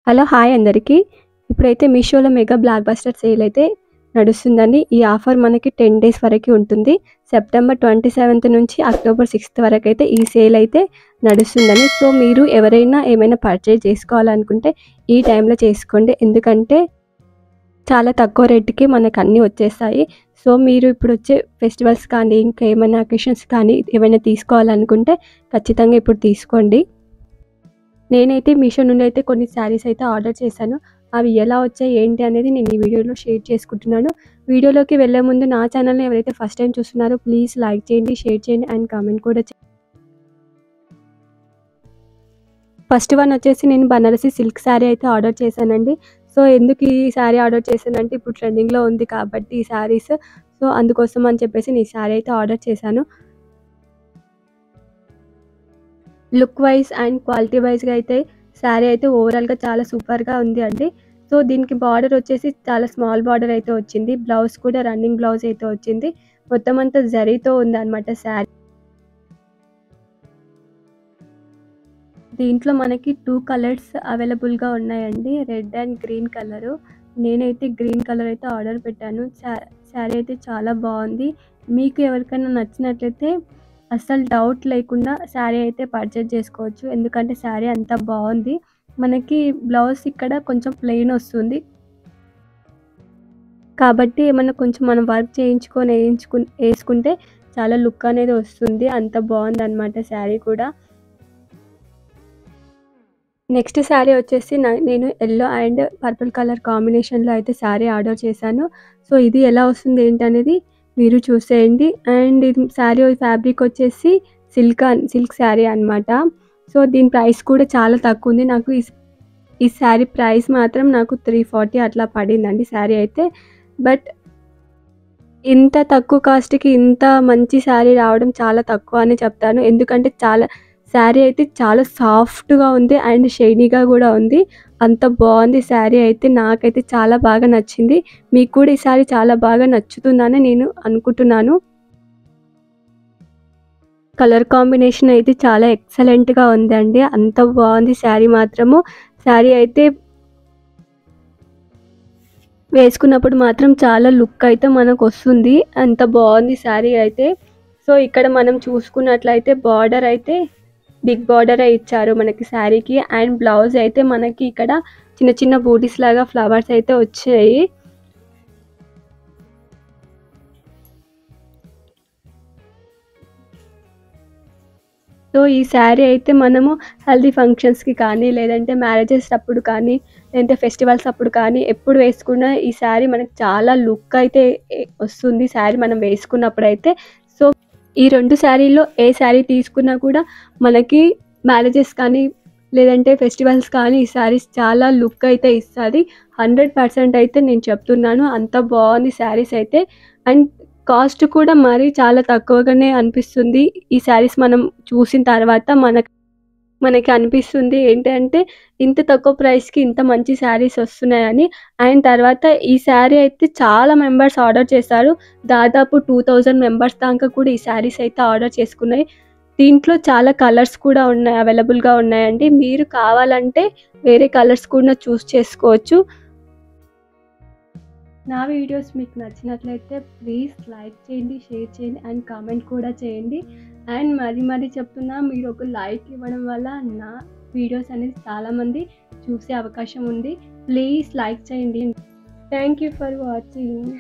Hello! Hi అందరికీ. ఇప్పుడైతే మీషోలో మెగా బ్లాక్ బస్టర్ సేల్ అయితే నడుస్తుందండి. ఈ ఆఫర్ మనకి 10 డేస్ వరకి ఉంటుంది. సెప్టెంబర్ 27 నుంచి అక్టోబర్ 6 వరకైతే ఈ సేల్ అయితే నడుస్తుందండి. సో, మీరు ఎవరైనా ఏమైనా పర్చేజ్ చేసుకోవాలనుకుంటే ఈ టైంలో చేసుకోండి. ఎందుకంటే చాలా తక్కువ రేట్‌కి మనకన్నీ వచ్చేస్తాయి. సో, మీరు ఇప్పుడొచ్చే ఫెస్టివల్స్ కానీ, ఇంకా ఏమైనా అకేషన్స్ కానీ ఏమైనా తీసుకోవాలనుకుంటే ఖచ్చితంగా ఇప్పుడు తీసుకోండి. నేనైతే మీషో నుండి అయితే కొన్ని శారీస్ అయితే ఆర్డర్ చేశాను. అవి ఎలా వచ్చాయి, ఏంటి అనేది నేను ఈ వీడియోలో షేర్ చేసుకుంటున్నాను. వీడియోలోకి వెళ్ళే ముందు నా ఛానల్‌ని ఎవరైతే ఫస్ట్ టైమ్ చూస్తున్నారో ప్లీజ్ లైక్ చేయండి, షేర్ చేయండి అండ్ కామెంట్ కూడా ఫస్ట్ వన్ వచ్చేసి నేను బనారసి సిల్క్ శారీ అయితే ఆర్డర్ చేశానండి. సో, ఎందుకు ఈ శారీ ఆర్డర్ చేశానంటే ఇప్పుడు ట్రెండింగ్‌లో ఉంది కాబట్టి ఈ శారీస్. సో, అందుకోసం అని చెప్పేసి నేను ఈ శారీ అయితే ఆర్డర్ చేశాను. లుక్ వైజ్ అండ్ క్వాలిటీ వైజ్‌గా అయితే శారీ అయితే ఓవరాల్‌గా చాలా సూపర్‌గా ఉంది అండి. సో, దీనికి బార్డర్ వచ్చేసి చాలా స్మాల్ బార్డర్ అయితే వచ్చింది. బ్లౌజ్ కూడా రన్నింగ్ బ్లౌజ్ అయితే వచ్చింది. మొత్తం అంతా జరీతో ఉందన్నమాట శారీ. దీంట్లో మనకి 2 కలర్స్ అవైలబుల్‌గా ఉన్నాయండి. Red and green colour. నేనైతే గ్రీన్ కలర్ అయితే ఆర్డర్ పెట్టాను. శారీ అయితే చాలా బాగుంది. మీకు ఎవరికైనా నచ్చినట్లయితే అస్సలు డౌట్ లేకుండా శారీ అయితే పర్చేజ్ చేసుకోవచ్చు. ఎందుకంటే శారీ అంత బాగుంది. మనకి బ్లౌజ్ ఇక్కడ కొంచెం ప్లెయిన్ వస్తుంది. కాబట్టి ఏమన్నా కొంచెం మనం వర్క్ చేయించుకొని ఏసుకుంటే చాలా లుక్ అనేది వస్తుంది. అంత బాగుందన్నమాట శారీ కూడా. నెక్స్ట్ శారీ వచ్చేసి నేను యెల్లో అండ్ పర్పుల్ కలర్ కాంబినేషన్‌లో అయితే శారీ ఆర్డర్ చేశాను. సో, ఇది ఎలా వస్తుంది ఏంటనేది మీరు చూసేయండి. అండ్ ఇది శారీ ఫ్యాబ్రిక్ వచ్చేసి సిల్క్ శారీ అన్నమాట. సో, దీని ప్రైస్ కూడా చాలా తక్కువుంది. నాకు ఈ శారీ ప్రైస్ మాత్రం నాకు 340 అట్లా పడిందండి శారీ అయితే. బట్ ఇంత తక్కువ కాస్ట్‌కి ఇంత మంచి శారీ రావడం చాలా తక్కువ అని చెప్తాను. ఎందుకంటే శారీ అయితే చాలా సాఫ్ట్‌గా ఉంది అండ్ షైనీగా గూడా ఉంది. అంత బావుంది శారీ అయితే. నాకైతే చాలా బాగా నచ్చింది. మీకు కూడా ఈ శారీ చాలా బాగా నచ్చుతుందని నేను అనుకుంటున్నాను. కలర్ కాంబినేషన్ అయితే చాలా ఎక్సలెంట్‌గా ఉందండి. అంత బావుంది శారీ మాత్రము. శారీ అయితే వేసుకున్నప్పుడు మాత్రం చాలా లుక్ అయితే మనకొస్తుంది. అంత బావుంది శారీ అయితే. సో, ఇక్కడ మనం చూసుకున్నట్లయితే బార్డర్ అయితే బిగ్ బార్డరే ఇచ్చారు మనకి శారీకి. అండ్ బ్లౌజ్ అయితే మనకి ఇక్కడ చిన్న చిన్న బూటీస్ లాగా ఫ్లవర్స్ అయితే వచ్చాయి. సో, ఈ శారీ అయితే మనము హల్దీ ఫంక్షన్స్‌కి కానీ, లేదంటే మ్యారేజెస్ అప్పుడు కానీ, లేదంటే ఫెస్టివల్స్ అప్పుడు కానీ ఎప్పుడు వేసుకున్నా ఈ శారీ మనకి చాలా లుక్ అయితే వస్తుంది శారీ మనం వేసుకున్నప్పుడైతే. సో, ఈ 2 శారీల్లో ఏ శారీ తీసుకున్నా కూడా మనకి మ్యారేజెస్ కానీ, లేదంటే ఫెస్టివల్స్ కానీ ఈ శారీస్ చాలా లుక్ అయితే ఇస్తది. 100% అయితే నేను చెప్తున్నాను. అంత బావుంది శారీస్ అయితే. అండ్ కాస్ట్ కూడా మరి చాలా తక్కువగానే అనిపిస్తుంది. ఈ శారీస్ మనం చూసిన తర్వాత మనకి అనిపిస్తుంది ఏంటంటే ఇంత తక్కువ ప్రైస్‌కి ఇంత మంచి శారీస్ వస్తున్నాయని. అండ్ తర్వాత ఈ శారీ అయితే చాలా మెంబర్స్ ఆర్డర్ చేశారు. దాదాపు 2000 మెంబర్స్ దాకా కూడా ఈ శారీస్ అయితే ఆర్డర్ చేసుకున్నాయి. దీంట్లో చాలా కలర్స్ కూడా అవైలబుల్‌గా ఉన్నాయండి. మీరు కావాలంటే వేరే కలర్స్ కూడా చూస్ చేసుకోవచ్చు. నా వీడియోస్ మీకు నచ్చినట్లయితే ప్లీజ్ లైక్ చేయండి, షేర్ చేయండి అండ్ కామెంట్ కూడా చేయండి. అండ్ మరీ చెప్తున్నా, మీరు ఒక లైక్ ఇవ్వడం వల్ల నా వీడియోస్ అనేది చాలామంది చూసే అవకాశం ఉంది. ప్లీజ్ లైక్ చేయండి. Thank you for watching.